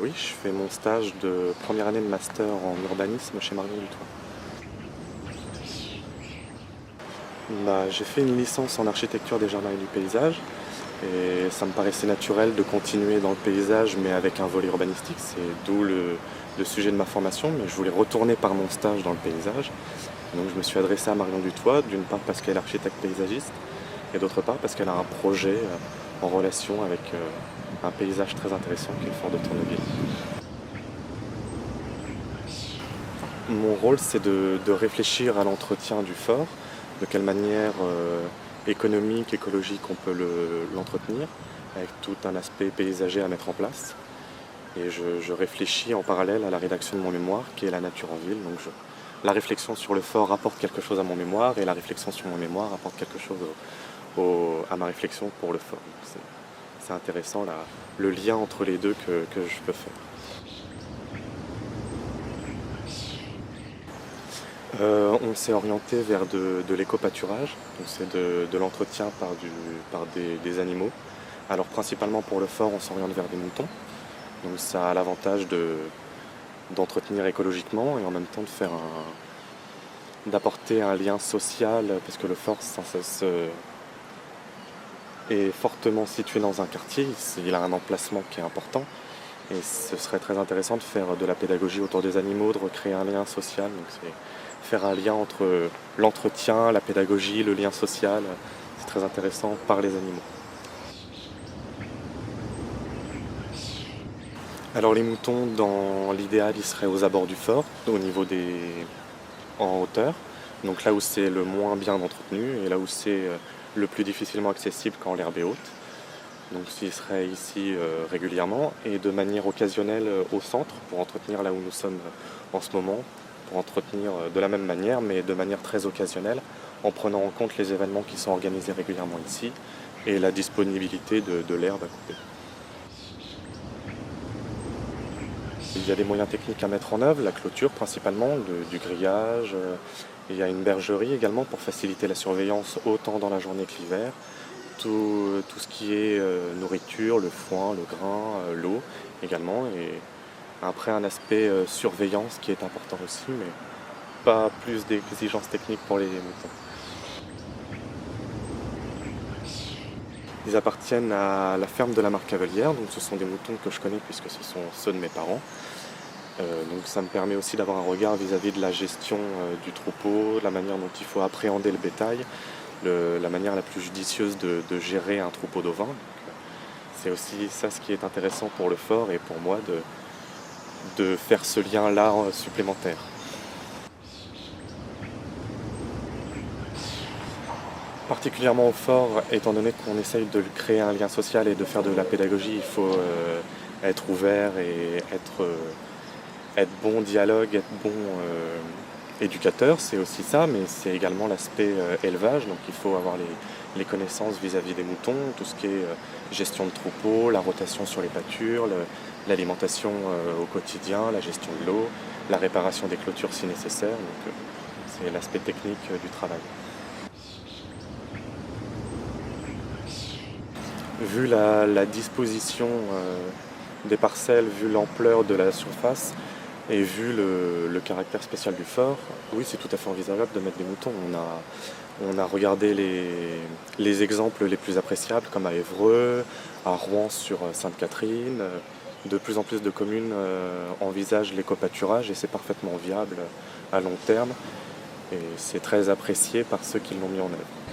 Oui, je fais mon stage de première année de master en urbanisme chez Marion Dutoit. J'ai fait une licence en architecture des jardins et du paysage et ça me paraissait naturel de continuer dans le paysage mais avec un volet urbanistique, c'est d'où le sujet de ma formation, mais je voulais retourner par mon stage dans le paysage. Donc je me suis adressé à Marion Dutoit, d'une part parce qu'elle est architecte paysagiste et d'autre part parce qu'elle a un projet en relation avec un paysage très intéressant qui est le fort de Tournemire. Mon rôle, c'est de réfléchir à l'entretien du fort, de quelle manière économique, écologique on peut l'entretenir, avec tout un aspect paysager à mettre en place. Et je réfléchis en parallèle à la rédaction de mon mémoire, qui est la nature en ville. Donc la réflexion sur le fort apporte quelque chose à mon mémoire, et la réflexion sur mon mémoire apporte quelque chose à ma réflexion pour le fort. C'est intéressant le lien entre les deux que je peux faire. On s'est orienté vers de l'éco-pâturage, donc c'est de l'entretien par des animaux. Alors principalement pour le fort, on s'oriente vers des moutons, donc ça a l'avantage d'entretenir écologiquement et en même temps d'apporter un lien social, parce que le fort est fortement situé dans un quartier, il a un emplacement qui est important. Et ce serait très intéressant de faire de la pédagogie autour des animaux, de recréer un lien social. Donc c'est faire un lien entre l'entretien, la pédagogie, le lien social. C'est très intéressant par les animaux. Alors les moutons, dans l'idéal, ils seraient aux abords du fort, en hauteur. Donc là où c'est le moins bien entretenu et là où c'est le plus difficilement accessible quand l'herbe est haute. Donc s'il serait ici régulièrement et de manière occasionnelle au centre pour entretenir là où nous sommes en ce moment, pour entretenir de la même manière mais de manière très occasionnelle en prenant en compte les événements qui sont organisés régulièrement ici et la disponibilité de l'herbe à couper. Il y a des moyens techniques à mettre en œuvre, la clôture principalement, du grillage. Il y a une bergerie également pour faciliter la surveillance autant dans la journée que l'hiver. Tout ce qui est nourriture, le foin, le grain, l'eau également. Et après un aspect surveillance qui est important aussi, mais pas plus d'exigences techniques pour les moutons. Ils appartiennent à la ferme de la Marcavelière, donc ce sont des moutons que je connais puisque ce sont ceux de mes parents. Donc ça me permet aussi d'avoir un regard vis-à-vis de la gestion du troupeau, de la manière dont il faut appréhender le bétail, la manière la plus judicieuse de gérer un troupeau d'ovins. C'est aussi ça ce qui est intéressant pour le fort et pour moi de faire ce lien-là supplémentaire. Particulièrement au fort, étant donné qu'on essaye de créer un lien social et de faire de la pédagogie, il faut être ouvert et être bon dialogue, être bon éducateur, c'est aussi ça, mais c'est également l'aspect élevage, donc il faut avoir les connaissances vis-à-vis des moutons, tout ce qui est gestion de troupeau, la rotation sur les pâtures, l'alimentation au quotidien, la gestion de l'eau, la réparation des clôtures si nécessaire, donc c'est l'aspect technique du travail. Vu la disposition des parcelles, vu l'ampleur de la surface et vu le caractère spécial du fort, oui, c'est tout à fait envisageable de mettre des moutons. On a regardé les exemples les plus appréciables, comme à Évreux, à Rouen sur Sainte-Catherine. De plus en plus de communes envisagent l'éco-pâturage et c'est parfaitement viable à long terme. Et c'est très apprécié par ceux qui l'ont mis en œuvre.